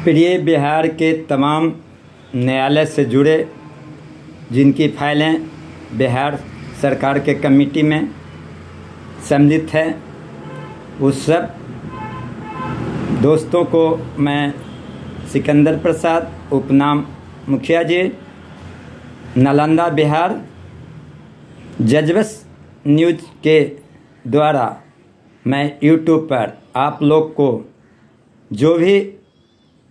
प्रिय बिहार के तमाम न्यायालय से जुड़े जिनकी फाइलें बिहार सरकार के कमेटी में सम्मिलित है, उस सब दोस्तों को मैं सिकंदर प्रसाद उपनाम मुखिया जी, नालंदा बिहार, जज्बस न्यूज के द्वारा मैं यूट्यूब पर आप लोग को जो भी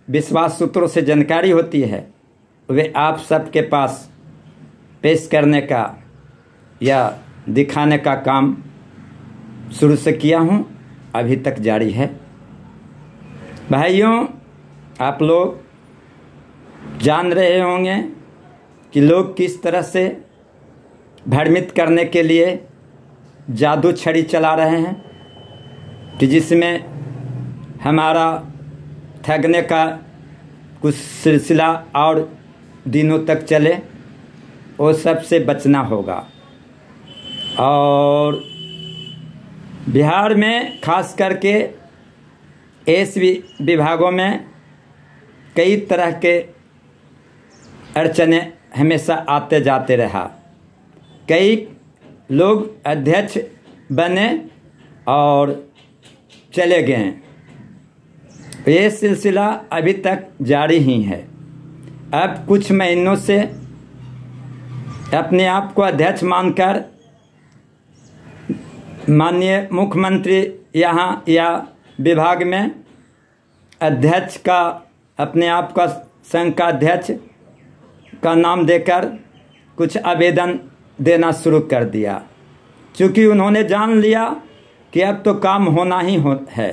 विश्वास सूत्रों से जानकारी होती है वे आप सबके पास पेश करने का या दिखाने का काम शुरू से किया हूँ, अभी तक जारी है। भाइयों, आप लोग जान रहे होंगे कि लोग किस तरह से भ्रमित करने के लिए जादू छड़ी चला रहे हैं कि जिसमें हमारा ठगने का कुछ सिलसिला और दिनों तक चले, वो सब से बचना होगा। और बिहार में खास करके एसबी विभागों में कई तरह के अड़चने हमेशा आते जाते रहा। कई लोग अध्यक्ष बने और चले गए, ये सिलसिला अभी तक जारी ही है। अब कुछ महीनों से अपने आप को अध्यक्ष मानकर माननीय मुख्यमंत्री यहाँ या विभाग में अध्यक्ष का अपने आप का संघ का अध्यक्ष का नाम देकर कुछ आवेदन देना शुरू कर दिया, क्योंकि उन्होंने जान लिया कि अब तो काम होना ही है।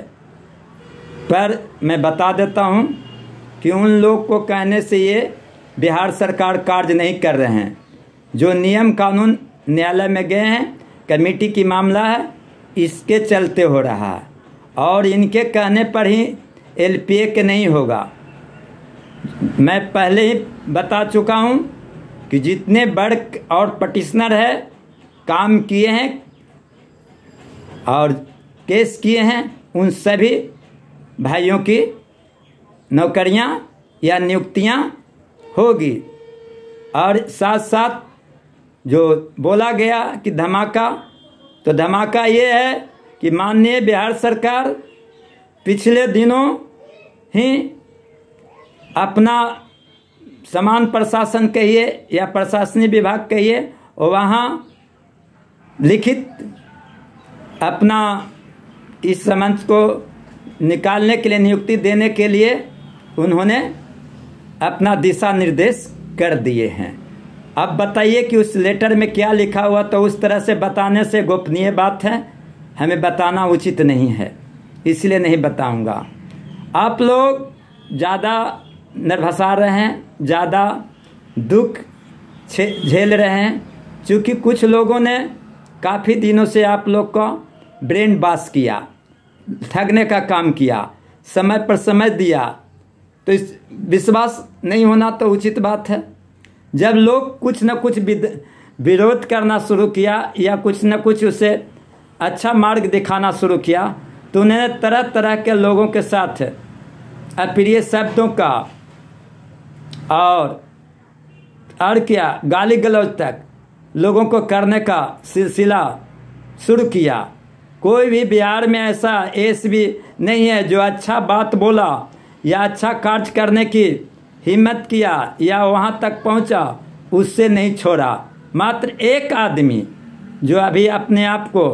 पर मैं बता देता हूं कि उन लोग को कहने से ये बिहार सरकार कार्य नहीं कर रहे हैं। जो नियम कानून न्यायालय में गए हैं, कमेटी की मामला है, इसके चलते हो रहा है और इनके कहने पर ही एलपीए के नहीं होगा। मैं पहले ही बता चुका हूं कि जितने वर्ग और पटिशनर है काम किए हैं और केस किए हैं, उन सभी भाइयों की नौकरियां या नियुक्तियां होगी। और साथ साथ जो बोला गया कि धमाका, तो धमाका ये है कि माननीय बिहार सरकार पिछले दिनों ही अपना समान प्रशासन कहिए या प्रशासनिक विभाग कहिए, वहाँ लिखित अपना इस समझ को निकालने के लिए, नियुक्ति देने के लिए उन्होंने अपना दिशा निर्देश कर दिए हैं। अब बताइए कि उस लेटर में क्या लिखा हुआ, तो उस तरह से बताने से गोपनीय बात है, हमें बताना उचित नहीं है, इसलिए नहीं बताऊंगा। आप लोग ज़्यादा निर्भसा रहे हैं, ज़्यादा दुख झेल रहे हैं, क्योंकि कुछ लोगों ने काफ़ी दिनों से आप लोग का ब्रेन वॉश किया, ठगने का काम किया, समय पर समय दिया, तो इस विश्वास नहीं होना तो उचित बात है। जब लोग कुछ न कुछ विरोध करना शुरू किया या कुछ न कुछ उसे अच्छा मार्ग दिखाना शुरू किया, तो उन्होंने तरह तरह के लोगों के साथ अप्रिय शब्दों का और क्या गाली गलौज तक लोगों को करने का सिलसिला शुरू किया। कोई भी बिहार में ऐसा एसबी नहीं है जो अच्छा बात बोला या अच्छा कार्य करने की हिम्मत किया या वहाँ तक पहुँचा, उससे नहीं छोड़ा। मात्र एक आदमी जो अभी अपने आप को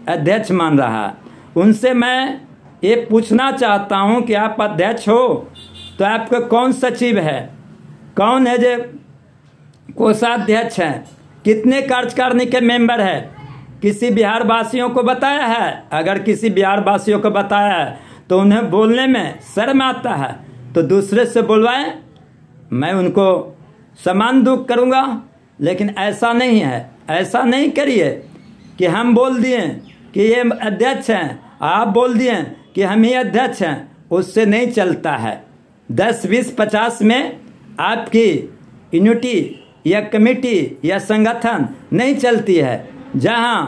अध्यक्ष मान रहा है, उनसे मैं ये पूछना चाहता हूँ कि आप अध्यक्ष हो तो आपका कौन सचिव है, कौन है जो कोषाध्यक्ष हैं, कितने कार्यकारिणी के मेंबर है, किसी बिहार वासियों को बताया है? अगर किसी बिहार वासियों को बताया है तो उन्हें बोलने में शर्म आता है, तो दूसरे से बुलवाएं, मैं उनको समान दुख करूंगा। लेकिन ऐसा नहीं है, ऐसा नहीं करिए कि हम बोल दिए कि ये अध्यक्ष हैं, आप बोल दिए कि हम ही अध्यक्ष हैं, उससे नहीं चलता है। 10, 20, 50 में आपकी यूनिटी या कमेटी या संगठन नहीं चलती है। जहां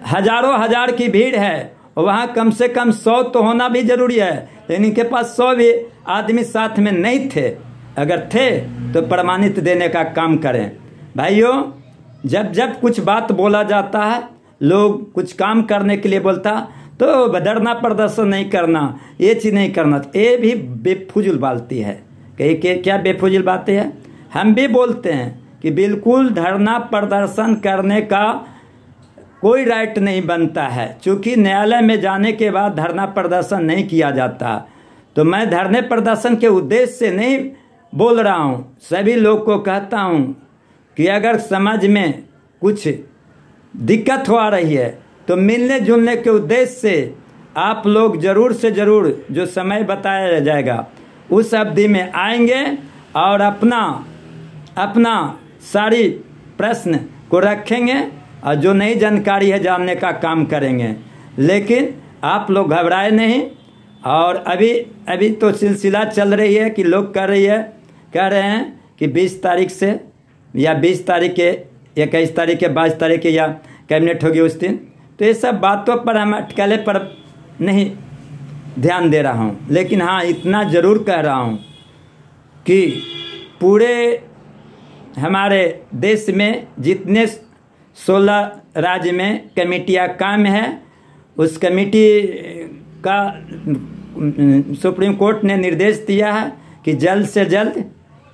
हजारों हजार की भीड़ है, और वहाँ कम से कम 100 तो होना भी जरूरी है, लेकिन इनके पास 100 भी आदमी साथ में नहीं थे। अगर थे तो प्रमाणित देने का काम करें। भाइयों, जब जब कुछ बात बोला जाता है, लोग कुछ काम करने के लिए बोलता तो धरना प्रदर्शन नहीं करना, ये चीज़ नहीं करना, ये भी बेफुजुल बातें है। क्या बेफुजुल बातें हैं? हम भी बोलते हैं कि बिल्कुल धरना प्रदर्शन करने का कोई राइट नहीं बनता है, क्योंकि न्यायालय में जाने के बाद धरना प्रदर्शन नहीं किया जाता। तो मैं धरने प्रदर्शन के उद्देश्य से नहीं बोल रहा हूँ, सभी लोग को कहता हूँ कि अगर समाज में कुछ दिक्कत हो आ रही है तो मिलने जुलने के उद्देश्य से आप लोग ज़रूर से ज़रूर जो समय बताया जाएगा उस अवधि में आएंगे और अपना सारी प्रश्न को रखेंगे और जो नई जानकारी है जानने का काम करेंगे। लेकिन आप लोग घबराए नहीं। और अभी तो सिलसिला चल रही है कि लोग कह रहे हैं कि 20 तारीख से या 20 तारीख के 21 तारीख के 22 तारीख के या कैबिनेट होगी उस दिन। तो ये सब बातों पर हम अटकले पर नहीं ध्यान दे रहा हूँ, लेकिन हाँ इतना ज़रूर कह रहा हूँ कि पूरे हमारे देश में जितने 16 राज्य में कमेटियाँ काम है, उस कमेटी का सुप्रीम कोर्ट ने निर्देश दिया है कि जल्द से जल्द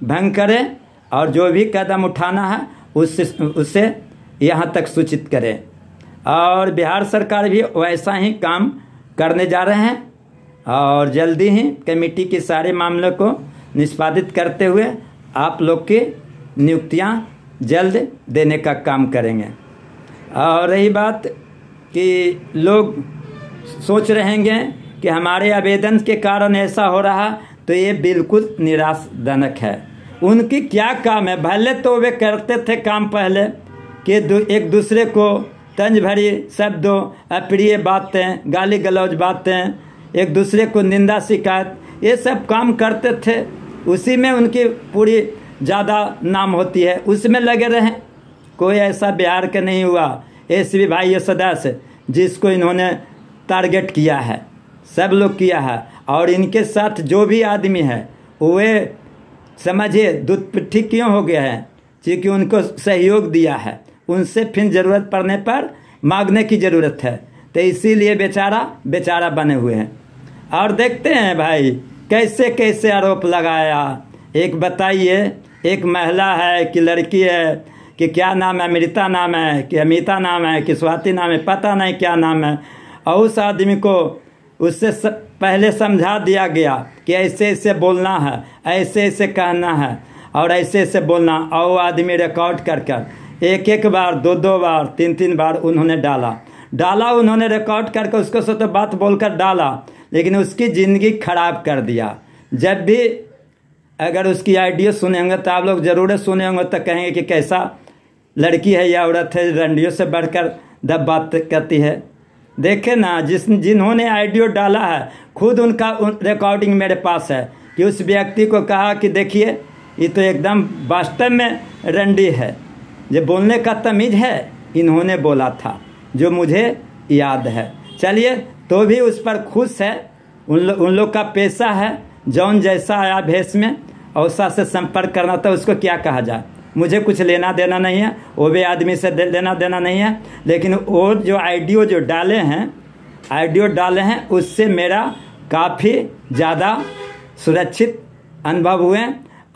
भंग करें और जो भी कदम उठाना है उससे यहाँ तक सूचित करें। और बिहार सरकार भी वैसा ही काम करने जा रहे हैं और जल्दी ही कमेटी के सारे मामलों को निष्पादित करते हुए आप लोग की नियुक्तियाँ जल्द देने का काम करेंगे। और रही बात कि लोग सोच रहेंगे कि हमारे आवेदन के कारण ऐसा हो रहा, तो ये बिल्कुल निराशाजनक है। उनकी क्या काम है? भले तो वे करते थे काम पहले कि एक दूसरे को तंज भरी शब्दों, अप्रिय बातें, गाली गलौज बातें, एक दूसरे को निंदा शिकायत, ये सब काम करते थे। उसी में उनकी पूरी ज़्यादा नाम होती है, उसमें लगे रहें। कोई ऐसा बिहार के नहीं हुआ एसपी भाई सदस्य जिसको इन्होंने टारगेट किया है, सब लोग किया है। और इनके साथ जो भी आदमी है वे समझिए दुष्पिट्ठी क्यों हो गया है, क्योंकि उनको सहयोग दिया है, उनसे फिर ज़रूरत पड़ने पर मांगने की ज़रूरत है। तो इसीलिए बेचारा बने हुए हैं। और देखते हैं भाई कैसे कैसे आरोप लगाया। एक बताइए, एक महिला है कि लड़की है कि क्या नाम है, अमृता नाम है कि अमिता नाम है कि स्वाति नाम है, पता नहीं क्या नाम है। और उस आदमी को उससे पहले समझा दिया गया कि ऐसे ऐसे बोलना है, ऐसे ऐसे कहना है और ऐसे ऐसे बोलना। और वो आदमी रिकॉर्ड कर एक बार, दो बार, तीन बार उन्होंने डाला उन्होंने रिकॉर्ड करके उसको से तो बात बोलकर डाला, लेकिन उसकी ज़िंदगी खराब कर दिया। जब भी अगर उसकी ऑडियो सुनेंगे तो आप लोग ज़रूर सुने होंगे तो कहेंगे कि कैसा लड़की है या औरत है, रंडियों से बढ़कर दब बात करती है। देखे ना, जिन्होंने ऑडियो डाला है खुद उनका रिकॉर्डिंग मेरे पास है कि उस व्यक्ति को कहा कि देखिए ये तो एकदम वास्तव में रंडी है, जो बोलने का तमीज़ है इन्होंने बोला था, जो मुझे याद है। चलिए, तो भी उस पर खुश है। उन लोग का पेशा है, जौन जैसा आया भेष में औसा से संपर्क करना था, उसको क्या कहा जाए। मुझे कुछ लेना देना नहीं है, वो भी आदमी से लेना देना नहीं है। लेकिन वो जो ऑडियो जो डाले हैं उससे मेरा काफ़ी ज़्यादा सुरक्षित अनुभव हुए।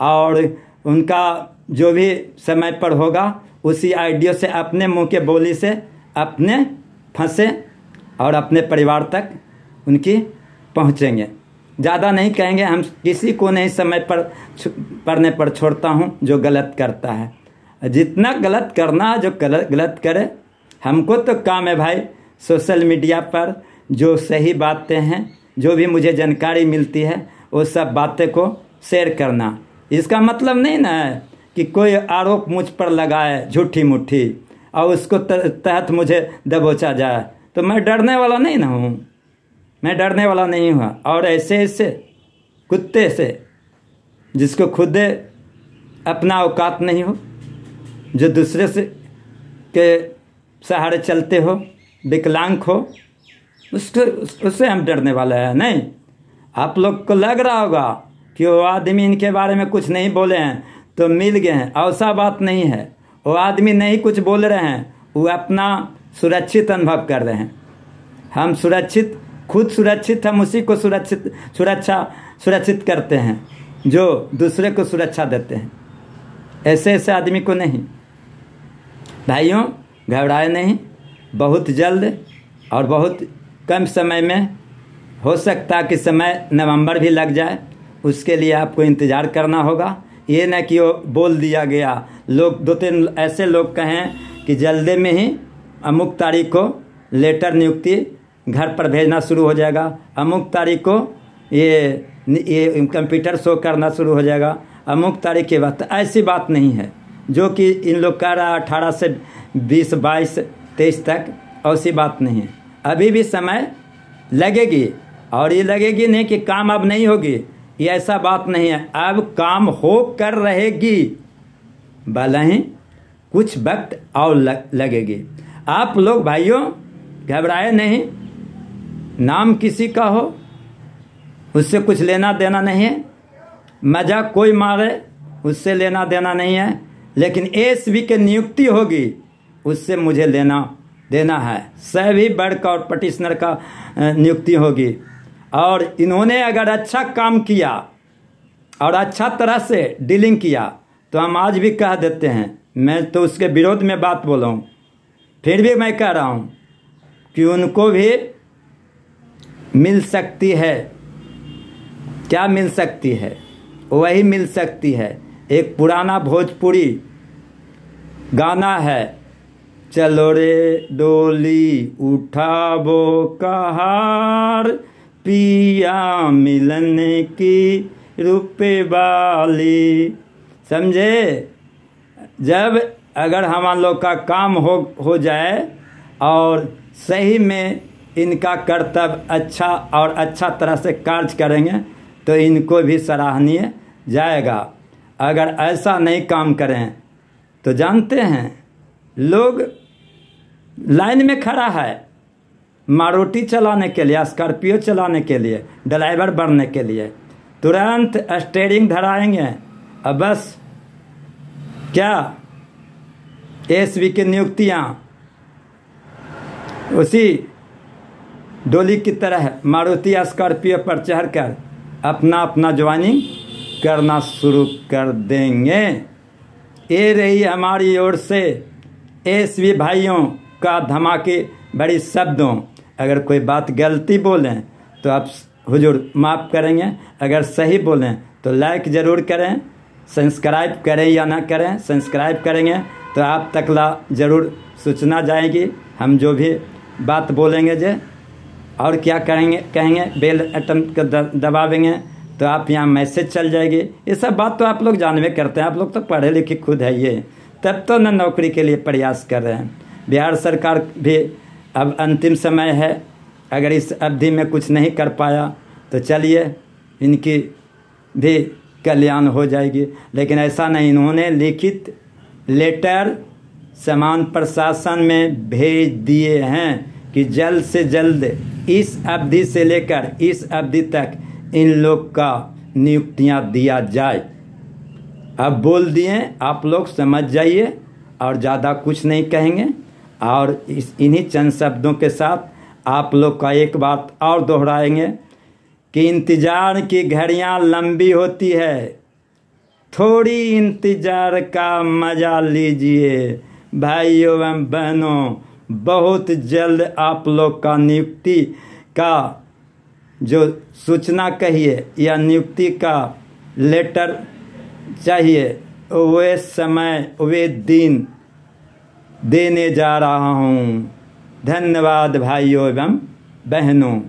और उनका जो भी समय पर होगा उसी ऑडियो से अपने मुंह के बोली से अपने फंसे और अपने परिवार तक उनकी पहुंचेंगे। ज़्यादा नहीं कहेंगे, हम किसी को नहीं समय पर पढ़ने पर छोड़ता हूं जो गलत करता है। जितना गलत करना जो गलत करे, हमको तो काम है भाई सोशल मीडिया पर जो सही बातें हैं, जो भी मुझे जानकारी मिलती है वो सब बातें को शेयर करना। इसका मतलब नहीं ना है कि कोई आरोप मुझ पर लगाए झूठी मुट्ठी और उसको तहत मुझे दबोचा जाए। तो मैं डरने वाला नहीं ना हूँ, मैं डरने वाला नहीं हुआ। और ऐसे कुत्ते से जिसको खुद अपना औकात नहीं हो, जो दूसरे से के सहारे चलते हो, विकलांग हो, उससे हम डरने वाला है नहीं। आप लोग को लग रहा होगा कि वो आदमी इनके बारे में कुछ नहीं बोले हैं तो मिल गए हैं, ऐसा बात नहीं है। वो आदमी नहीं कुछ बोल रहे हैं, वो अपना सुरक्षित अनुभव कर रहे हैं। हम सुरक्षित, खुद सुरक्षित, हम उसी को सुरक्षित करते हैं जो दूसरे को सुरक्षा देते हैं। ऐसे ऐसे आदमी को नहीं। भाइयों, घबराए नहीं, बहुत जल्द और बहुत कम समय में, हो सकता कि समय नवंबर भी लग जाए, उसके लिए आपको इंतज़ार करना होगा। ये न कि वो बोल दिया गया, लोग 2-3 ऐसे लोग कहें कि जल्दी में ही अमुक तारीख को लेटर नियुक्ति घर पर भेजना शुरू हो जाएगा, अमुक तारीख को ये कंप्यूटर शो करना शुरू हो जाएगा, अमुक तारीख के बाद। ऐसी बात नहीं है जो कि इन लोग कह रहा 18 से 20, 22, 23 तक, ऐसी बात नहीं है। अभी भी समय लगेगी, और ये लगेगी नहीं कि काम अब नहीं होगी, ये ऐसा बात नहीं है। अब काम हो कर रहेगी, भले ही कुछ वक्त और लगेगी। आप लोग भाइयों घबराए नहीं। नाम किसी का हो उससे कुछ लेना देना नहीं है, मजाक कोई मारे उससे लेना देना नहीं है, लेकिन एसवी की नियुक्ति होगी उससे मुझे लेना देना है। सभी वर्ग और पटिशनर का नियुक्ति होगी, और इन्होंने अगर अच्छा काम किया और अच्छा तरह से डीलिंग किया तो हम आज भी कह देते हैं, मैं तो उसके विरोध में बात बोला हूँ, फिर भी मैं कह रहा हूँ कि उनको भी मिल सकती है। क्या मिल सकती है? वही मिल सकती है। एक पुराना भोजपुरी गाना है, चलो रे डोली उठाबो कहार, पिया मिलने की रुपए वाली। समझे? जब अगर हम लोग का काम हो जाए और सही में इनका कर्तव्य अच्छा और अच्छा तरह से कार्य करेंगे तो इनको भी सराहनीय जाएगा। अगर ऐसा नहीं काम करें तो जानते हैं लोग लाइन में खड़ा है मारुति चलाने के लिए, स्कॉर्पियो चलाने के लिए, ड्राइवर बनने के लिए, तुरंत स्टीयरिंग धराएंगे। अब बस क्या एसवी की नियुक्तियाँ उसी डोली की तरह मारुति स्कॉर्पियो पर चढ़कर अपना अपना ज्वाइनिंग करना शुरू कर देंगे। ये रही हमारी ओर से एसवी भाइयों का धमाके बड़ी शब्दों। अगर कोई बात गलती बोलें तो आप हुजूर माफ़ करेंगे, अगर सही बोलें तो लाइक ज़रूर करें, सब्सक्राइब करें या ना करें। सब्सक्राइब करेंगे तो आप तकला ज़रूर सूचना जाएगी, हम जो भी बात बोलेंगे जे। और क्या कहेंगे बेल बटन को दबावेंगे तो आप यहाँ मैसेज चल जाएगी। ये सब बात तो आप लोग जानवे करते हैं, आप लोग तो पढ़े लिखे खुद है, ये तब तो न नौकरी के लिए प्रयास कर रहे हैं। बिहार सरकार भी अब अंतिम समय है, अगर इस अवधि में कुछ नहीं कर पाया तो चलिए इनकी भी कल्याण हो जाएगी। लेकिन ऐसा नहीं, इन्होंने लिखित लेटर समान प्रशासन में भेज दिए हैं कि जल्द से जल्द इस अवधि से लेकर इस अवधि तक इन लोग का नियुक्तियां दिया जाए। अब बोल दिए, आप लोग समझ जाइए और ज़्यादा कुछ नहीं कहेंगे। और इन्हीं चंद शब्दों के साथ आप लोग का एक बात और दोहराएंगे कि इंतज़ार की घड़ियां लंबी होती है, थोड़ी इंतज़ार का मज़ा लीजिए। भाइयों एवं बहनों, बहुत जल्द आप लोग का नियुक्ति का जो सूचना कहिए या नियुक्ति का लेटर चाहिए, वे समय वे दिन देने जा रहा हूँ। धन्यवाद भाइयों एवं बहनों।